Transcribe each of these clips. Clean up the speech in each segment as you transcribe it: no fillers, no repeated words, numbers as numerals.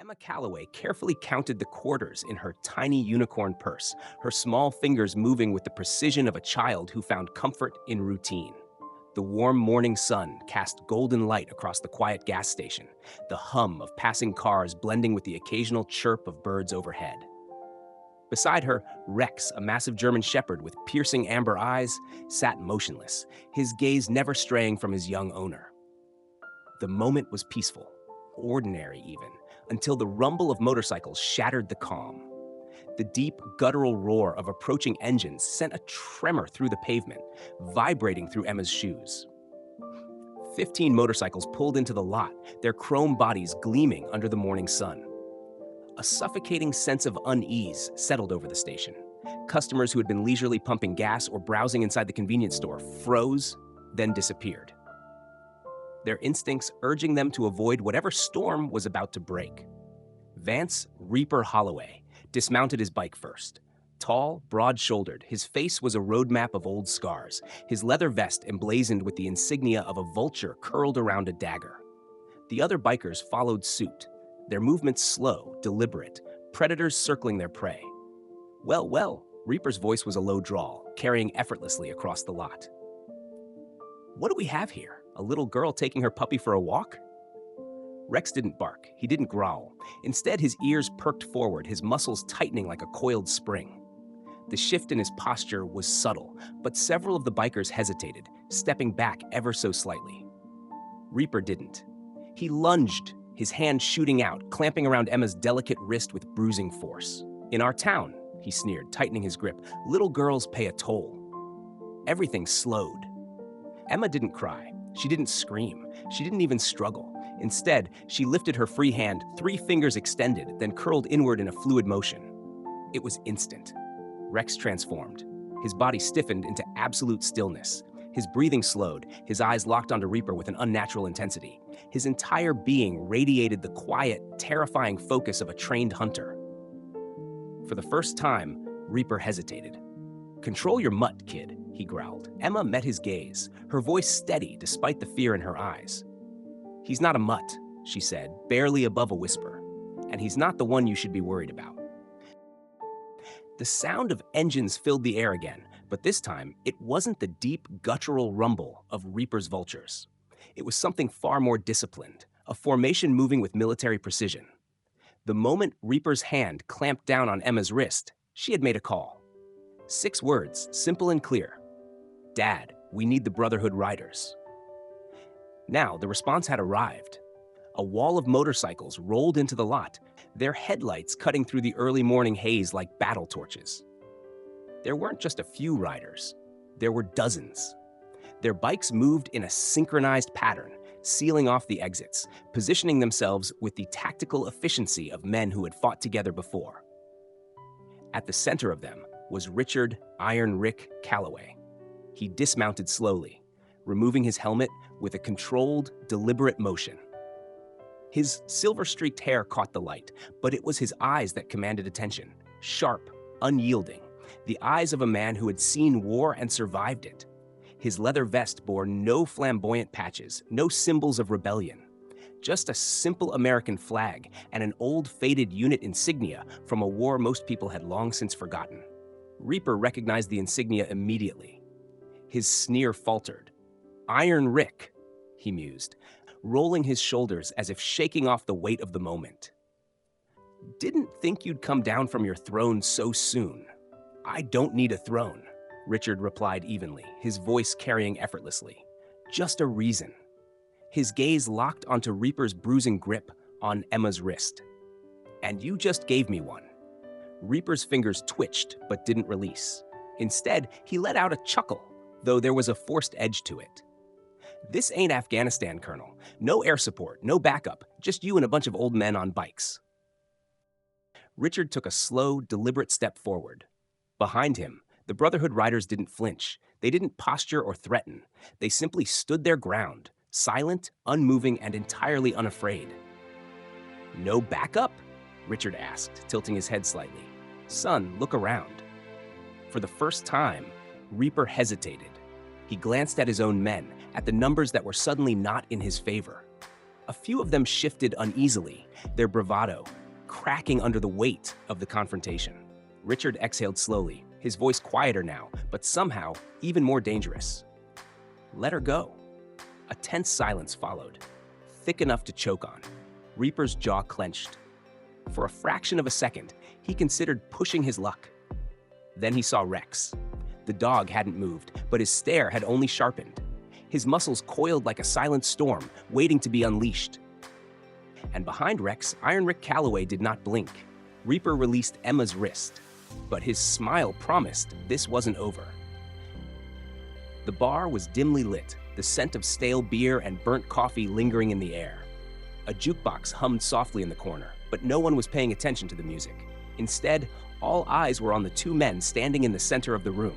Emma Calloway carefully counted the quarters in her tiny unicorn purse, her small fingers moving with the precision of a child who found comfort in routine. The warm morning sun cast golden light across the quiet gas station, the hum of passing cars blending with the occasional chirp of birds overhead. Beside her, Rex, a massive German shepherd with piercing amber eyes, sat motionless, his gaze never straying from his young owner. The moment was peaceful, ordinary even, until the rumble of motorcycles shattered the calm. The deep, guttural roar of approaching engines sent a tremor through the pavement, vibrating through Emma's shoes. 15 motorcycles pulled into the lot, their chrome bodies gleaming under the morning sun. A suffocating sense of unease settled over the station. Customers who had been leisurely pumping gas or browsing inside the convenience store froze, then disappeared, their instincts urging them to avoid whatever storm was about to break. Vance Reaper Holloway dismounted his bike first. Tall, broad-shouldered, his face was a roadmap of old scars, his leather vest emblazoned with the insignia of a vulture curled around a dagger. The other bikers followed suit, their movements slow, deliberate, predators circling their prey. Well, well, Reaper's voice was a low drawl, carrying effortlessly across the lot. What do we have here? A little girl taking her puppy for a walk? Rex didn't bark. He didn't growl. Instead, his ears perked forward, his muscles tightening like a coiled spring. The shift in his posture was subtle, but several of the bikers hesitated, stepping back ever so slightly. Reaper didn't. He lunged, his hand shooting out, clamping around Emma's delicate wrist with bruising force. In our town, he sneered, tightening his grip, little girls pay a toll. Everything slowed. Emma didn't cry. She didn't scream. She didn't even struggle. Instead, she lifted her free hand, 3 fingers extended, then curled inward in a fluid motion. It was instant. Rex transformed. His body stiffened into absolute stillness. His breathing slowed, his eyes locked onto Reaper with an unnatural intensity. His entire being radiated the quiet, terrifying focus of a trained hunter. For the first time, Reaper hesitated. "Control your mutt, kid," he growled. Emma met his gaze, her voice steady despite the fear in her eyes. "He's not a mutt," she said, barely above a whisper, "and he's not the one you should be worried about." The sound of engines filled the air again, but this time it wasn't the deep, guttural rumble of Reaper's vultures. It was something far more disciplined, a formation moving with military precision. The moment Reaper's hand clamped down on Emma's wrist, she had made a call. 6 words, simple and clear. "Dad, we need the Brotherhood riders." Now, the response had arrived. A wall of motorcycles rolled into the lot, their headlights cutting through the early morning haze like battle torches. There weren't just a few riders. There were dozens. Their bikes moved in a synchronized pattern, sealing off the exits, positioning themselves with the tactical efficiency of men who had fought together before. At the center of them was Richard Iron Rick Calloway. He dismounted slowly, removing his helmet with a controlled, deliberate motion. His silver-streaked hair caught the light, but it was his eyes that commanded attention, sharp, unyielding, the eyes of a man who had seen war and survived it. His leather vest bore no flamboyant patches, no symbols of rebellion, just a simple American flag and an old faded unit insignia from a war most people had long since forgotten. Reaper recognized the insignia immediately. His sneer faltered. "Iron Rick," he mused, rolling his shoulders as if shaking off the weight of the moment. "Didn't think you'd come down from your throne so soon." "I don't need a throne," Richard replied evenly, his voice carrying effortlessly. "Just a reason." His gaze locked onto Reaper's bruising grip on Emma's wrist. "And you just gave me one." Reaper's fingers twitched but didn't release. Instead, he let out a chuckle, though there was a forced edge to it. "This ain't Afghanistan, Colonel. No air support, no backup, just you and a bunch of old men on bikes." Richard took a slow, deliberate step forward. Behind him, the Brotherhood riders didn't flinch. They didn't posture or threaten. They simply stood their ground, silent, unmoving, and entirely unafraid. "No backup?" Richard asked, tilting his head slightly. "Son, look around." For the first time, Reaper hesitated. He glanced at his own men, at the numbers that were suddenly not in his favor. A few of them shifted uneasily, their bravado cracking under the weight of the confrontation. Richard exhaled slowly, his voice quieter now, but somehow even more dangerous. Let her go. A tense silence followed, thick enough to choke on. Reaper's jaw clenched. For a fraction of a second, he considered pushing his luck. Then he saw Rex. The dog hadn't moved, but his stare had only sharpened. His muscles coiled like a silent storm, waiting to be unleashed. And behind Rex, Iron Rick Calloway did not blink. Reaper released Emma's wrist, but his smile promised this wasn't over. The bar was dimly lit, the scent of stale beer and burnt coffee lingering in the air. A jukebox hummed softly in the corner, but no one was paying attention to the music. Instead, all eyes were on the two men standing in the center of the room.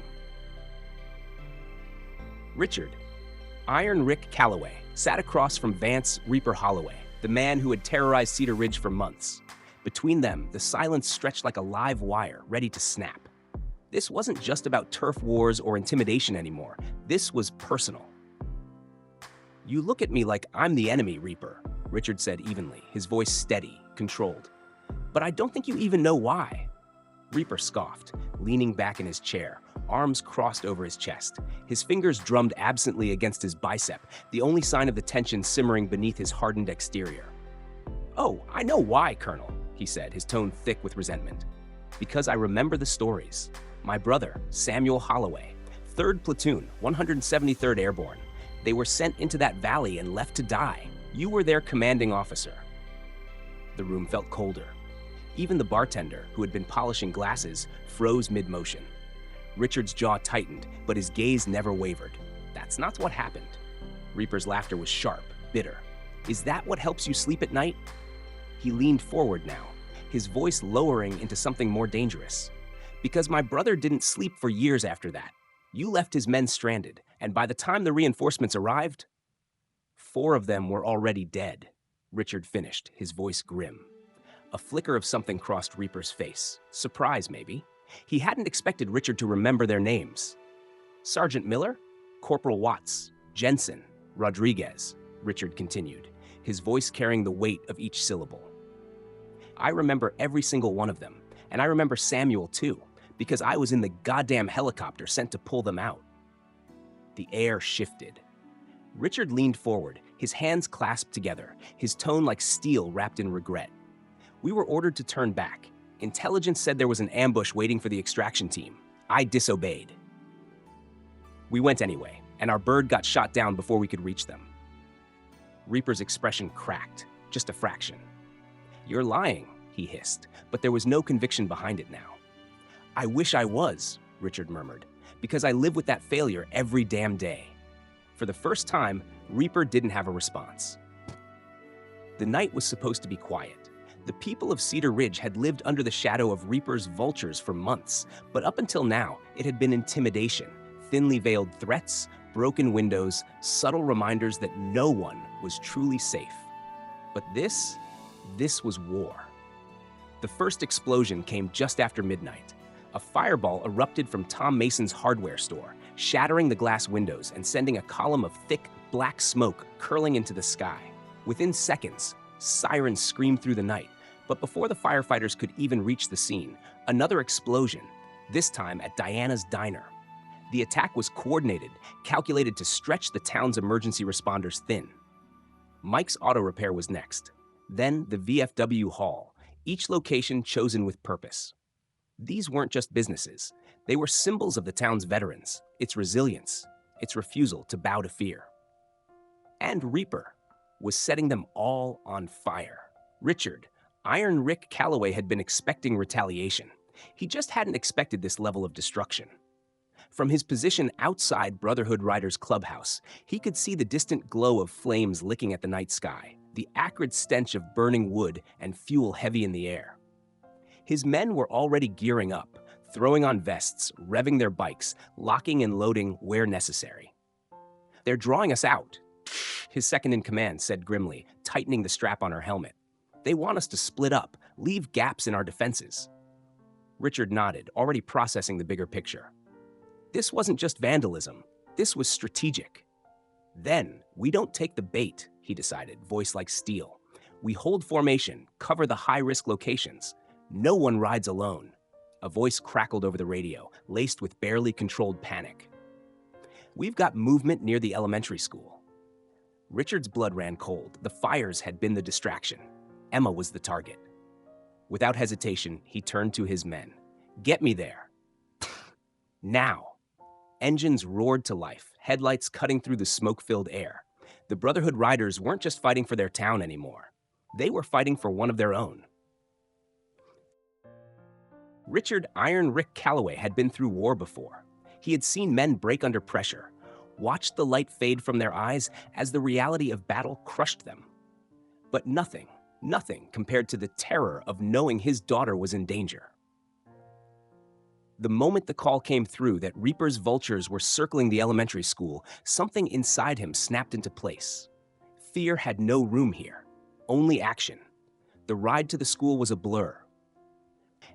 Richard, Iron Rick Calloway, sat across from Vance Reaper Holloway, the man who had terrorized Cedar Ridge for months. Between them, the silence stretched like a live wire, ready to snap. This wasn't just about turf wars or intimidation anymore. This was personal. You look at me like I'm the enemy, Reaper, Richard said evenly, his voice steady, controlled. But I don't think you even know why. Reaper scoffed, leaning back in his chair, arms crossed over his chest. His fingers drummed absently against his bicep, the only sign of the tension simmering beneath his hardened exterior. Oh, I know why, Colonel, he said, his tone thick with resentment. Because I remember the stories. My brother, Samuel Holloway, 3rd Platoon, 173rd Airborne. They were sent into that valley and left to die. You were their commanding officer. The room felt colder. Even the bartender, who had been polishing glasses, froze mid-motion. Richard's jaw tightened, but his gaze never wavered. That's not what happened. Reaper's laughter was sharp, bitter. Is that what helps you sleep at night? He leaned forward now, his voice lowering into something more dangerous. Because my brother didn't sleep for years after that. You left his men stranded, and by the time the reinforcements arrived, 4 of them were already dead. Richard finished, his voice grim. A flicker of something crossed Reaper's face. Surprise, maybe. He hadn't expected Richard to remember their names. Sergeant Miller, Corporal Watts, Jensen, Rodriguez, Richard continued, his voice carrying the weight of each syllable. I remember every single one of them, and I remember Samuel too, because I was in the goddamn helicopter sent to pull them out. The air shifted. Richard leaned forward, his hands clasped together, his tone like steel wrapped in regret. We were ordered to turn back. Intelligence said there was an ambush waiting for the extraction team. I disobeyed. We went anyway, and our bird got shot down before we could reach them. Reaper's expression cracked, just a fraction. You're lying, he hissed, but there was no conviction behind it now. I wish I was, Richard murmured, because I live with that failure every damn day. For the first time, Reaper didn't have a response. The night was supposed to be quiet. The people of Cedar Ridge had lived under the shadow of Reaper's vultures for months, but up until now, it had been intimidation, thinly veiled threats, broken windows, subtle reminders that no one was truly safe. But this was war. The first explosion came just after midnight. A fireball erupted from Tom Mason's hardware store, shattering the glass windows and sending a column of thick, black smoke curling into the sky. Within seconds, sirens screamed through the night, but before the firefighters could even reach the scene, another explosion, this time at Diana's Diner. The attack was coordinated, calculated to stretch the town's emergency responders thin. Mike's Auto Repair was next, then the VFW Hall, each location chosen with purpose. These weren't just businesses. They were symbols of the town's veterans, its resilience, its refusal to bow to fear. And Reaper was setting them all on fire. Richard, Iron Rick Calloway, had been expecting retaliation. He just hadn't expected this level of destruction. From his position outside Brotherhood Riders' clubhouse, he could see the distant glow of flames licking at the night sky, the acrid stench of burning wood and fuel heavy in the air. His men were already gearing up, throwing on vests, revving their bikes, locking and loading where necessary. They're drawing us out, his second-in-command said grimly, tightening the strap on her helmet. They want us to split up, leave gaps in our defenses. Richard nodded, already processing the bigger picture. This wasn't just vandalism. This was strategic. Then, we don't take the bait, he decided, voice like steel. We hold formation, cover the high-risk locations. No one rides alone. A voice crackled over the radio, laced with barely controlled panic. We've got movement near the elementary school. Richard's blood ran cold. The fires had been the distraction. Emma was the target. Without hesitation, he turned to his men. Get me there. Now. Engines roared to life, headlights cutting through the smoke-filled air. The Brotherhood riders weren't just fighting for their town anymore. They were fighting for one of their own. Richard Iron Rick Calloway had been through war before. He had seen men break under pressure, watched the light fade from their eyes as the reality of battle crushed them. But nothing compared to the terror of knowing his daughter was in danger. The moment the call came through that Reaper's vultures were circling the elementary school, something inside him snapped into place. Fear had no room here, only action. The ride to the school was a blur.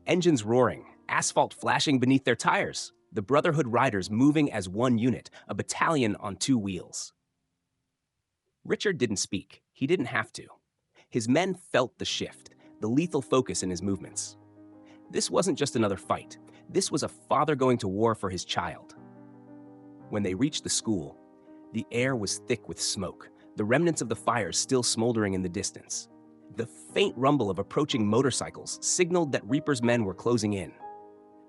Engines roaring, asphalt flashing beneath their tires, the Brotherhood riders moving as one unit, a battalion on two wheels. Richard didn't speak. He didn't have to. His men felt the shift, the lethal focus in his movements. This wasn't just another fight. This was a father going to war for his child. When they reached the school, the air was thick with smoke, the remnants of the fires still smoldering in the distance. The faint rumble of approaching motorcycles signaled that Reaper's men were closing in.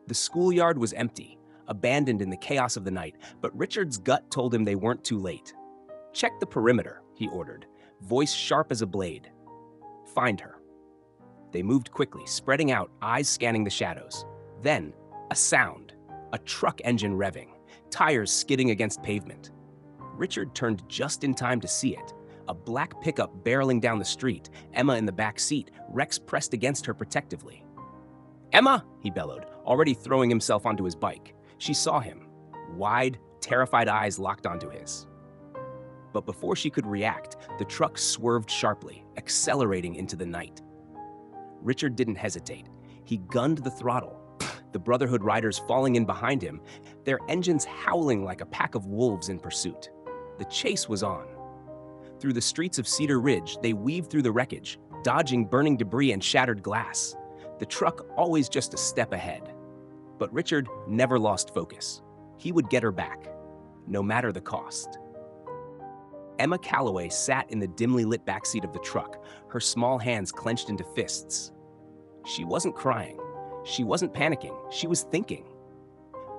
The schoolyard was empty, abandoned in the chaos of the night, but Richard's gut told him they weren't too late. Check the perimeter, he ordered, voice sharp as a blade. Find her. They moved quickly, spreading out, eyes scanning the shadows. Then, a sound, a truck engine revving, tires skidding against pavement. Richard turned just in time to see it. A black pickup barreling down the street, Emma in the back seat, Rex pressed against her protectively. "Emma!" he bellowed, already throwing himself onto his bike. She saw him, wide, terrified eyes locked onto his. But before she could react, the truck swerved sharply, accelerating into the night. Richard didn't hesitate. He gunned the throttle, the Brotherhood riders falling in behind him, their engines howling like a pack of wolves in pursuit. The chase was on. Through the streets of Cedar Ridge, they weaved through the wreckage, dodging burning debris and shattered glass. The truck always just a step ahead. But Richard never lost focus. He would get her back, no matter the cost. Emma Calloway sat in the dimly lit backseat of the truck, her small hands clenched into fists. She wasn't crying. She wasn't panicking. She was thinking.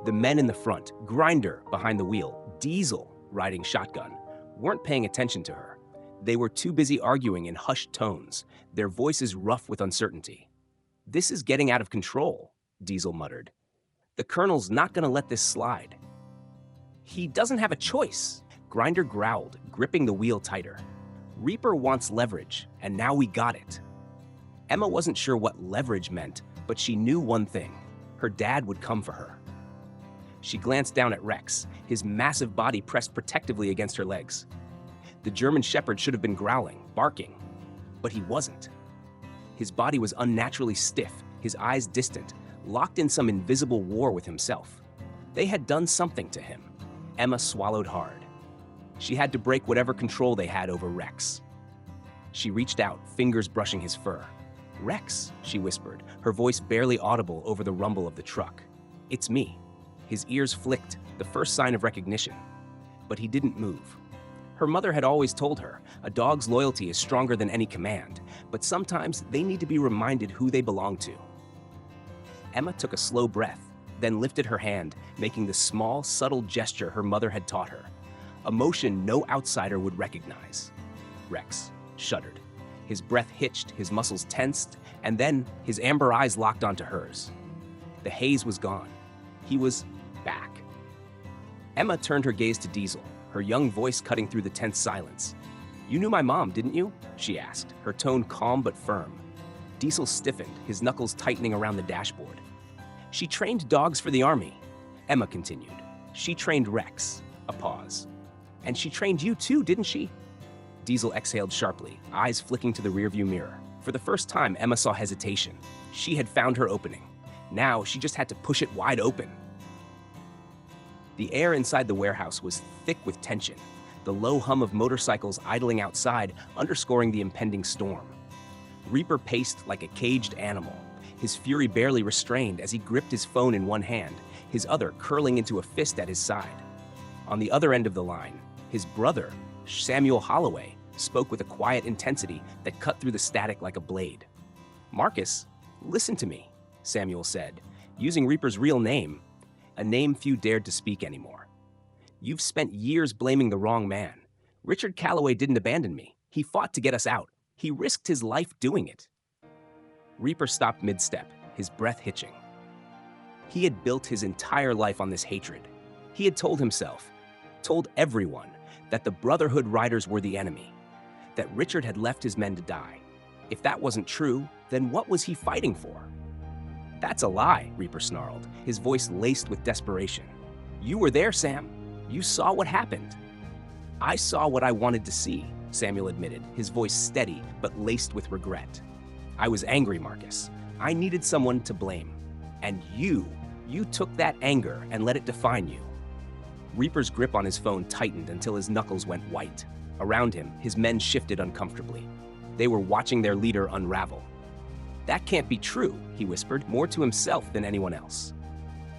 The men in the front, Grinder behind the wheel, Diesel riding shotgun, weren't paying attention to her. They were too busy arguing in hushed tones, their voices rough with uncertainty. "This is getting out of control," Diesel muttered. "The Colonel's not going to let this slide." "He doesn't have a choice," Grinder growled, gripping the wheel tighter. "Reaper wants leverage, and now we got it." Emma wasn't sure what leverage meant, but she knew one thing. Her dad would come for her. She glanced down at Rex, his massive body pressed protectively against her legs. The German Shepherd should have been growling, barking, but he wasn't. His body was unnaturally stiff, his eyes distant, locked in some invisible war with himself. They had done something to him. Emma swallowed hard. She had to break whatever control they had over Rex. She reached out, fingers brushing his fur. "Rex," she whispered, her voice barely audible over the rumble of the truck. "It's me." His ears flicked, the first sign of recognition. But he didn't move. Her mother had always told her, a dog's loyalty is stronger than any command, but sometimes they need to be reminded who they belong to. Emma took a slow breath, then lifted her hand, making the small, subtle gesture her mother had taught her. A motion no outsider would recognize. Rex shuddered. His breath hitched, his muscles tensed, and then his amber eyes locked onto hers. The haze was gone. He was back. Emma turned her gaze to Diesel, her young voice cutting through the tense silence. "You knew my mom, didn't you?" she asked, her tone calm but firm. Diesel stiffened, his knuckles tightening around the dashboard. "She trained dogs for the army," Emma continued. "She trained Rex." A pause. "And she trained you too, didn't she?" Diesel exhaled sharply, eyes flicking to the rearview mirror. For the first time, Emma saw hesitation. She had found her opening. Now she just had to push it wide open. The air inside the warehouse was thick with tension. the low hum of motorcycles idling outside underscoring the impending storm. Reaper paced like a caged animal, his fury barely restrained as he gripped his phone in one hand, his other curling into a fist at his side. On the other end of the line, his brother, Samuel Holloway, spoke with a quiet intensity that cut through the static like a blade. "Marcus, listen to me," Samuel said, using Reaper's real name, a name few dared to speak anymore. "You've spent years blaming the wrong man. Richard Calloway didn't abandon me. He fought to get us out. He risked his life doing it." Reaper stopped mid-step, his breath hitching. He had built his entire life on this hatred. He had told himself, told everyone, that the Brotherhood riders were the enemy, that Richard had left his men to die. If that wasn't true, then what was he fighting for? "That's a lie," Reaper snarled, his voice laced with desperation. "You were there, Sam. You saw what happened." "I saw what I wanted to see," Samuel admitted, his voice steady but laced with regret. "I was angry, Marcus. I needed someone to blame. And you took that anger and let it define you." Reaper's grip on his phone tightened until his knuckles went white. Around him, his men shifted uncomfortably. They were watching their leader unravel. "That can't be true," he whispered, more to himself than anyone else.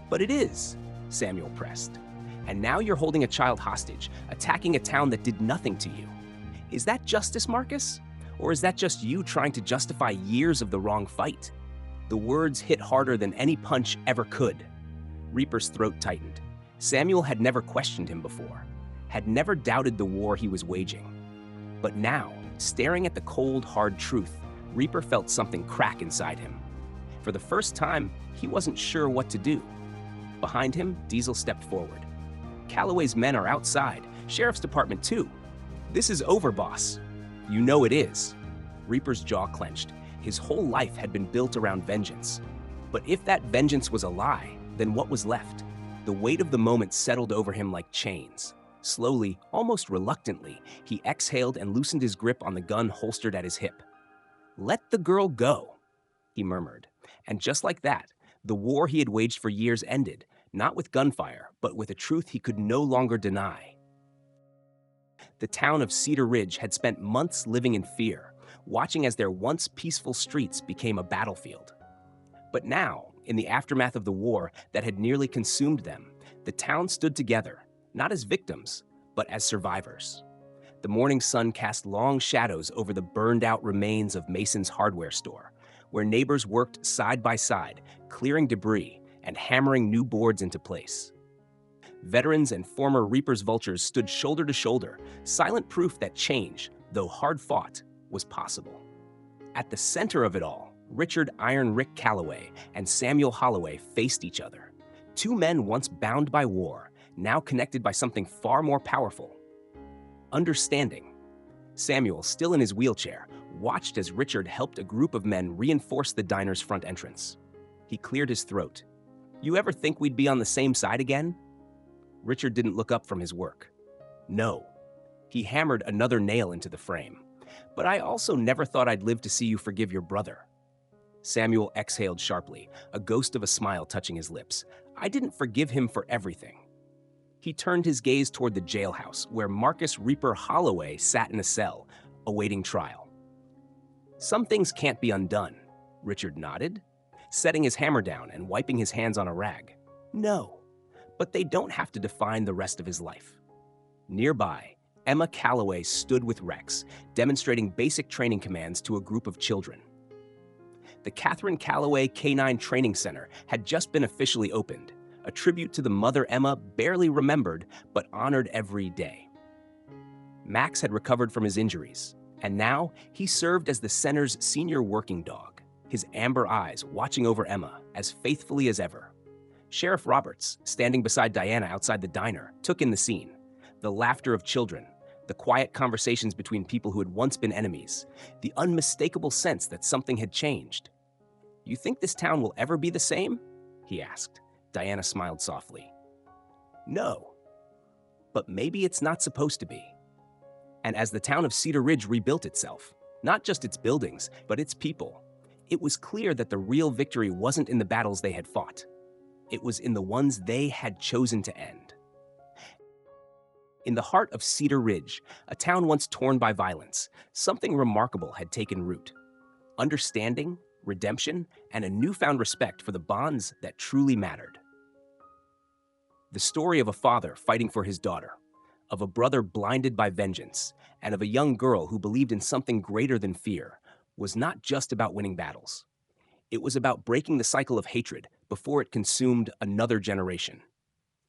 "But it is," Samuel pressed. "And now you're holding a child hostage, attacking a town that did nothing to you. Is that justice, Marcus? Or is that just you trying to justify years of the wrong fight?" The words hit harder than any punch ever could. Reaper's throat tightened. Samuel had never questioned him before, had never doubted the war he was waging. But now, staring at the cold, hard truth, Reaper felt something crack inside him. For the first time, he wasn't sure what to do. Behind him, Diesel stepped forward. "Calloway's men are outside, Sheriff's Department too. This is over, boss." "You know it is." Reaper's jaw clenched. His whole life had been built around vengeance. But if that vengeance was a lie, then what was left? The weight of the moment settled over him like chains. Slowly, almost reluctantly, he exhaled and loosened his grip on the gun holstered at his hip. "Let the girl go," he murmured. And just like that, the war he had waged for years ended, not with gunfire, but with a truth he could no longer deny. The town of Cedar Ridge had spent months living in fear, watching as their once peaceful streets became a battlefield. But now, in the aftermath of the war that had nearly consumed them, the town stood together, not as victims, but as survivors. The morning sun cast long shadows over the burned-out remains of Mason's hardware store, where neighbors worked side by side, clearing debris and hammering new boards into place. Veterans and former Reaper's vultures stood shoulder to shoulder, silent proof that change, though hard-fought, was possible. At the center of it all, Richard "Iron Rick" Calloway and Samuel Holloway faced each other. Two men once bound by war, now connected by something far more powerful: understanding. Samuel, still in his wheelchair, watched as Richard helped a group of men reinforce the diner's front entrance. He cleared his throat. "You ever think we'd be on the same side again?" Richard didn't look up from his work. "No." He hammered another nail into the frame. "But I also never thought I'd live to see you forgive your brother." Samuel exhaled sharply, a ghost of a smile touching his lips. "I didn't forgive him for everything." He turned his gaze toward the jailhouse, where Marcus Reaper Holloway sat in a cell, awaiting trial. "Some things can't be undone," Richard nodded, setting his hammer down and wiping his hands on a rag. "No, but they don't have to define the rest of his life." Nearby, Emma Calloway stood with Rex, demonstrating basic training commands to a group of children. The Catherine Calloway Canine Training Center had just been officially opened, a tribute to the mother Emma barely remembered but honored every day. Max had recovered from his injuries, and now he served as the center's senior working dog, his amber eyes watching over Emma as faithfully as ever. Sheriff Roberts, standing beside Diana outside the diner, took in the scene. The laughter of children, the quiet conversations between people who had once been enemies, the unmistakable sense that something had changed. "You think this town will ever be the same?" he asked. Diana smiled softly. "No, but maybe it's not supposed to be." And as the town of Cedar Ridge rebuilt itself, not just its buildings, but its people, it was clear that the real victory wasn't in the battles they had fought. It was in the ones they had chosen to end. In the heart of Cedar Ridge, a town once torn by violence, something remarkable had taken root: understanding, redemption, and a newfound respect for the bonds that truly mattered. The story of a father fighting for his daughter, of a brother blinded by vengeance, and of a young girl who believed in something greater than fear was not just about winning battles. It was about breaking the cycle of hatred before it consumed another generation.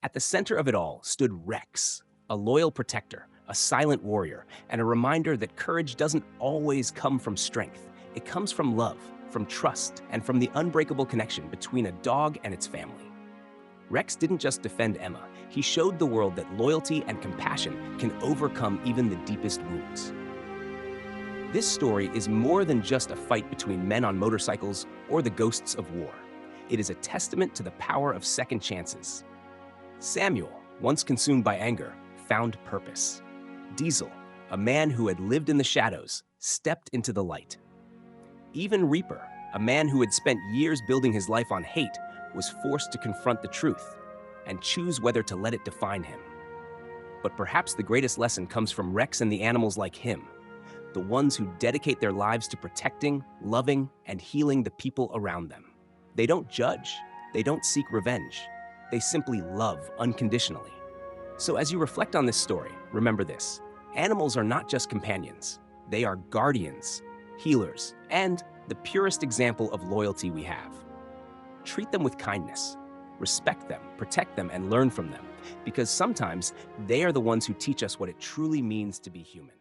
At the center of it all stood Rex, a loyal protector, a silent warrior, and a reminder that courage doesn't always come from strength. It comes from love, from trust, and from the unbreakable connection between a dog and its family. Rex didn't just defend Emma, he showed the world that loyalty and compassion can overcome even the deepest wounds. This story is more than just a fight between men on motorcycles or the ghosts of war. It is a testament to the power of second chances. Samuel, once consumed by anger, found purpose. Diesel, a man who had lived in the shadows, stepped into the light. Even Reaper, a man who had spent years building his life on hate, was forced to confront the truth and choose whether to let it define him. But perhaps the greatest lesson comes from Rex and the animals like him, the ones who dedicate their lives to protecting, loving, and healing the people around them. They don't judge, they don't seek revenge, they simply love unconditionally. So as you reflect on this story, remember this: animals are not just companions, they are guardians, healers, and the purest example of loyalty we have. Treat them with kindness, respect them, protect them, and learn from them, because sometimes they are the ones who teach us what it truly means to be human.